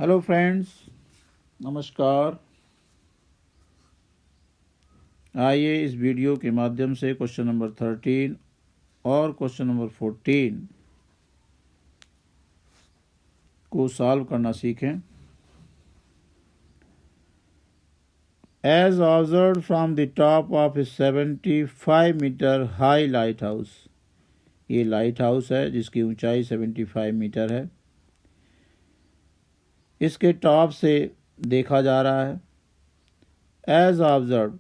Hello friends, नमस्कार। आइए इस वीडियो के माध्यम से क्वेश्चन नंबर 13 और क्वेश्चन नंबर 14 को सॉल्व करना सीखें। As observed from the top of a 75-meter high lighthouse, ये लाइट हाउस है जिसकी ऊंचाई 75 मीटर है। इसके टॉप से देखा जा रहा है। As observed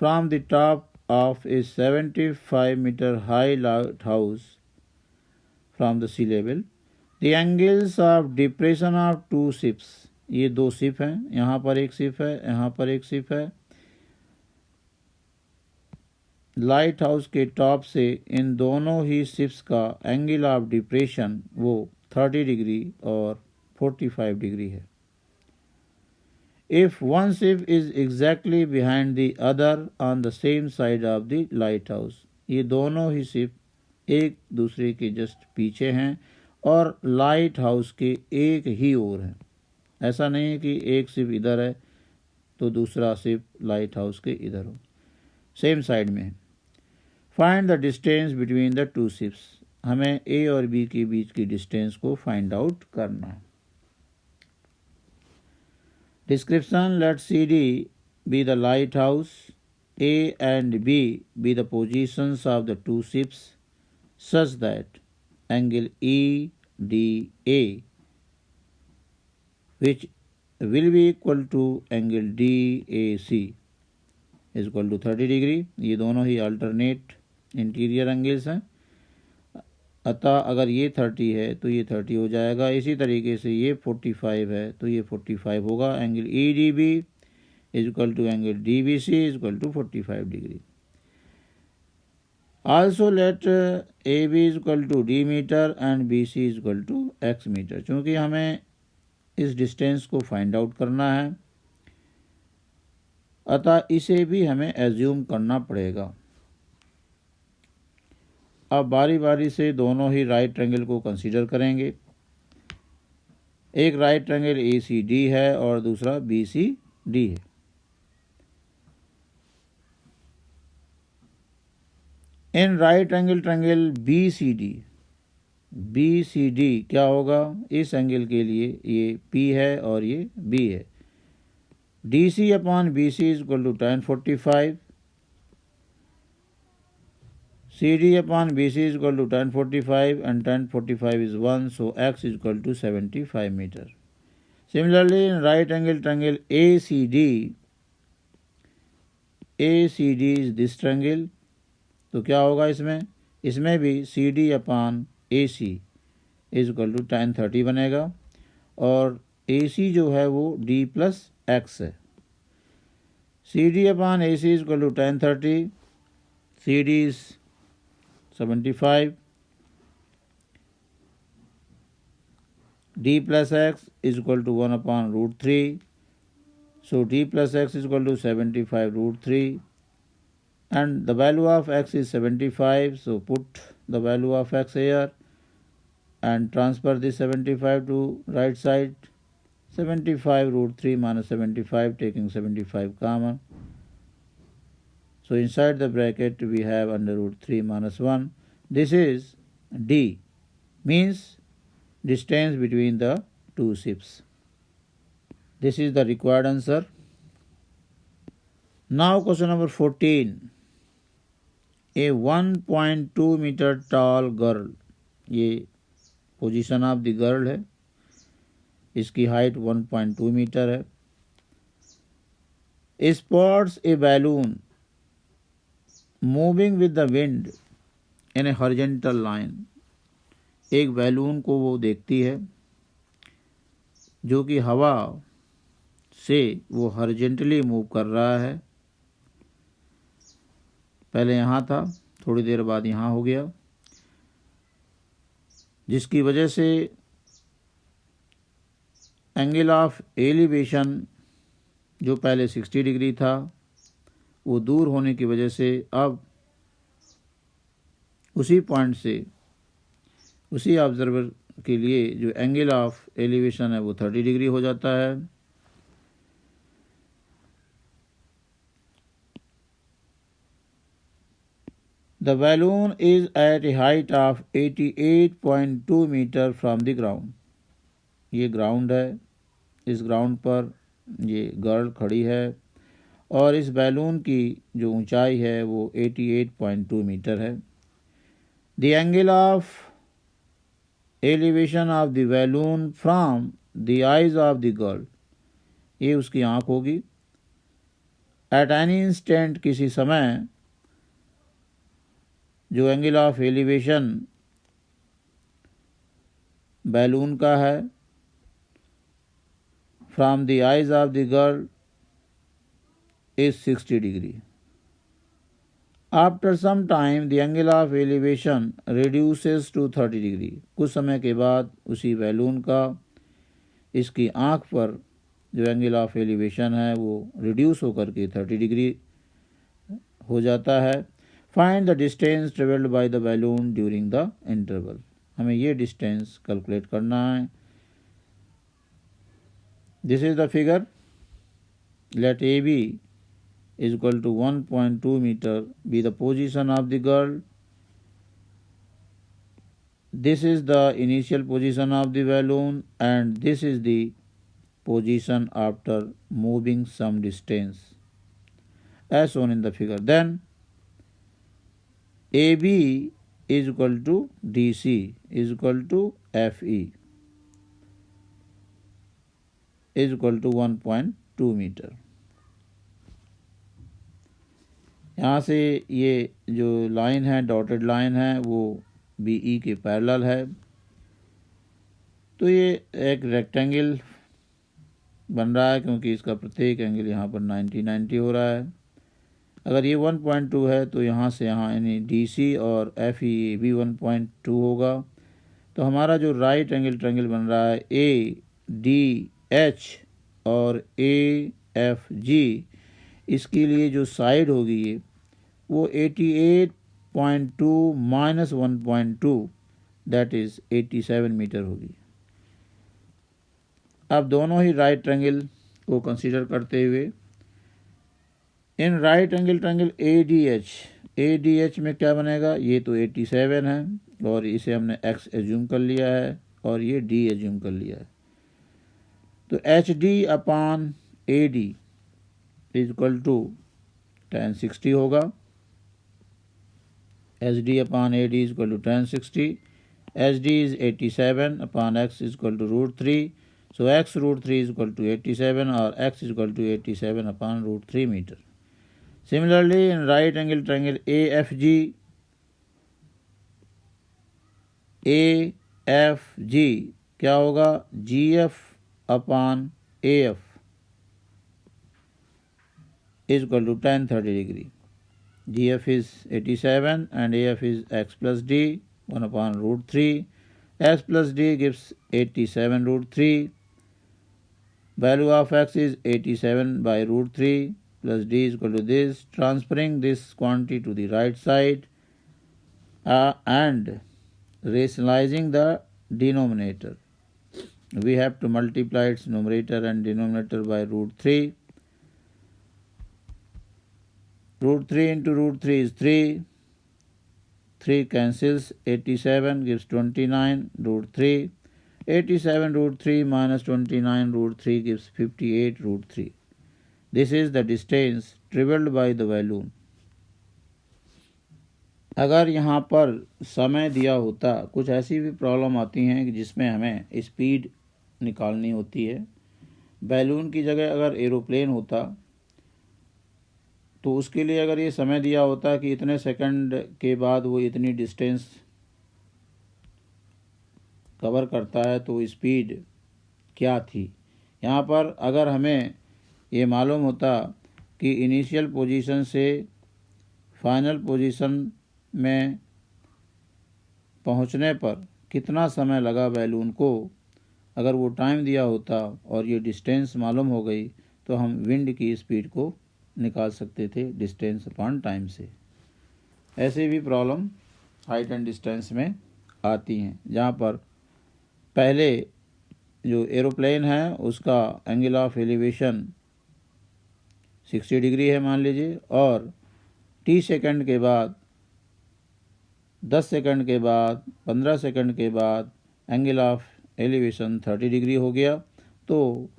from the top of a 75-meter high lighthouse from the sea level, the angles of depression of two ships, ये दो शिप हैं, यहाँ पर एक शिप है, यहाँ पर एक शिप है। लाइट हाउस के टॉप से इन दोनों ही शिप्स का एंगल ऑफ डिप्रेशन वो 30 डिग्री और 45 डिग्री है। If one ship is exactly behind the other on the same side of the lighthouse, ये दोनों ही शिप एक दूसरे के जस्ट पीछे हैं और लाइट हाउस के एक ही ओर हैं। ऐसा नहीं है कि एक शिप इधर है तो दूसरा शिप लाइट हाउस के इधर हो, सेम साइड में है। Find the distance between the two ships, हमें ए और बी के बीच की डिस्टेंस को फाइंड आउट करना है। Description: let CD be the lighthouse, A and B be the positions of the two ships, such that angle EDA, which will be equal to angle DAC, is equal to 30 degree. ये दोनों ही alternate interior angles हैं, अतः अगर ये 30 है तो ये 30 हो जाएगा। इसी तरीके से ये 45 है तो ये 45 होगा। Angle E D B is equal to angle D B C is equal to 45 degree. Also let A B is equal to D metre and B C is equal to X metre. चूँकि हमें इस distance को find out करना है, अतः इसे भी हमें एज्यूम करना पड़ेगा। अब बारी बारी से दोनों ही राइट ट्रायंगल को कंसीडर करेंगे। एक right triangle A C D है और दूसरा बी सी डी है। In right triangle B C D क्या होगा? इस एंगल के लिए ये P है और ये B है। D C upon B C is equal to tan 45, CD upon BC is equal to tan 45 and tan 45 is 1, so x is equal to 75 meter. Similarly, in right angle triangle ACD is this triangle, तो क्या होगा इसमें? इसमें भी CD upon AC is equal to tan 30 बनेगा और AC जो है वो D plus X है। CD upon AC is equal to tan 30, CD is 75, d plus x is equal to 1 upon root 3, so d plus x is equal to 75 root 3, and the value of x is 75, so put the value of x here and transfer this 75 to right side. 75 root 3 minus 75, taking 75 common. So inside the bracket we have under root 3 minus 1. This is D, means distance between the two ships. This is the required answer. Now question number 14. A 1.2 meter tall girl, ये position of the girl है, इसकी height 1.2 metre है, spots A balloon moving with the wind in A horizontal line. एक balloon को वो देखती है जो कि हवा से वो हॉरिजॉन्टली मूव कर रहा है। पहले यहाँ था, थोड़ी देर बाद यहाँ हो गया, जिसकी वजह से एंगल ऑफ एलिवेशन जो पहले 60 डिग्री था वो दूर होने की वजह से अब उसी पॉइंट से, उसी ऑब्जर्वर के लिए जो एंगल ऑफ एलिवेशन है वो 30 डिग्री हो जाता है। The balloon is at a height of 88.2 metre from the ground. ये ग्राउंड है, इस ग्राउंड पर ये गर्ल खड़ी है और इस बैलून की जो ऊंचाई है वो 88.2 मीटर है। The angle of elevation of the balloon from the eyes of the girl, ये उसकी आंख होगी। एट एनी इंस्टेंट, किसी समय, जो एंगल ऑफ एलिवेशन बैलून का है from the eyes of the girl is 60 degree. After some time the angle of elevation reduces to 30 degree. कुछ समय के बाद उसी बैलून का इसकी आंख पर जो एंगल ऑफ एलिवेशन है वो रिड्यूस होकर के 30 डिग्री हो जाता है। Find the distance travelled by the balloon during the interval. हमें ये डिस्टेंस कैलकुलेट करना है। This is the figure. Let A B is equal to 1.2 meter be the position of the girl. This is the initial position of the balloon and this is the position after moving some distance as shown in the figure. Then AB is equal to DC is equal to FE is equal to 1.2 meter. यहाँ से ये जो line है, dotted line है, वो BE के parallel है। तो ये एक रेक्टेंगल बन रहा है क्योंकि इसका प्रत्येक एंगल यहाँ पर 90 हो रहा है। अगर ये 1.2 है तो यहाँ से यहाँ यानी DC और FE भी 1.2 होगा। तो हमारा जो राइट एंगल ट्रायंगल बन रहा है ADH और AFG, इसके लिए जो साइड होगी ये वो 88.2 माइनस 1.2 दैट इज 87 मीटर होगी। अब दोनों ही राइट ट्रायंगल को कंसीडर करते हुए in right angle triangle ADH में क्या बनेगा, ये तो 87 है और इसे हमने x एज्यूम कर लिया है और ये D एज्यूम कर लिया है। तो HD upon AD is equal to tan 60 होगा। HD upon AD is equal to tan 60. HD is 87 upon x is equal to root 3. So x root 3 is equal to 87 or x is equal to 87 upon root 3 meter. Similarly, in right angle triangle AFG क्या होगा, GF upon AF is equal to tan 30 degree. GF is 87 and AF is x plus D 1 upon root 3. X plus D gives 87 root 3. Value of x is 87 by root 3 plus D is equal to this. Transferring this quantity to the right side and rationalizing the denominator, we have to multiply its numerator and denominator by root 3. Root 3 into root 3 is 3. 3 cancels. 87 gives 29 root 3. 87 root 3 minus 29 root 3 gives 58 root 3. This is the distance travelled by the balloon. अगर यहाँ पर समय दिया होता, कुछ ऐसी भी problem आती हैं कि जिसमें हमें स्पीड निकालनी होती है। बैलून की जगह अगर एरोप्लेन होता तो उसके लिए अगर ये समय दिया होता कि इतने सेकंड के बाद वो इतनी डिस्टेंस कवर करता है तो स्पीड क्या थी। यहाँ पर अगर हमें ये मालूम होता कि इनिशियल पोजीशन से फाइनल पोजीशन में पहुँचने पर कितना समय लगा बैलून को, अगर वो टाइम दिया होता और ये डिस्टेंस मालूम हो गई तो हम विंड की स्पीड को निकाल सकते थे डिस्टेंस अपॉन टाइम से। ऐसे भी प्रॉब्लम हाइट एंड डिस्टेंस में आती हैं जहाँ पर पहले जो एरोप्लेन है उसका एंगल ऑफ एलिवेशन 60 डिग्री है मान लीजिए, और t सेकंड के बाद, 10 सेकंड के बाद, 15 सेकंड के बाद एंगल ऑफ एलिवेशन 30 डिग्री हो गया, तो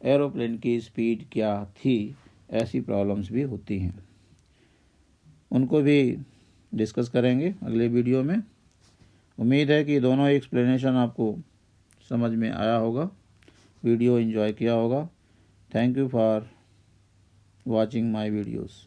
एरोप्लेन की स्पीड क्या थी। ऐसी प्रॉब्लम्स भी होती हैं, उनको भी डिस्कस करेंगे अगले वीडियो में। उम्मीद है कि दोनों एक्सप्लेनेशन आपको समझ में आया होगा, वीडियो एंजॉय किया होगा। Thank you for watching my videos.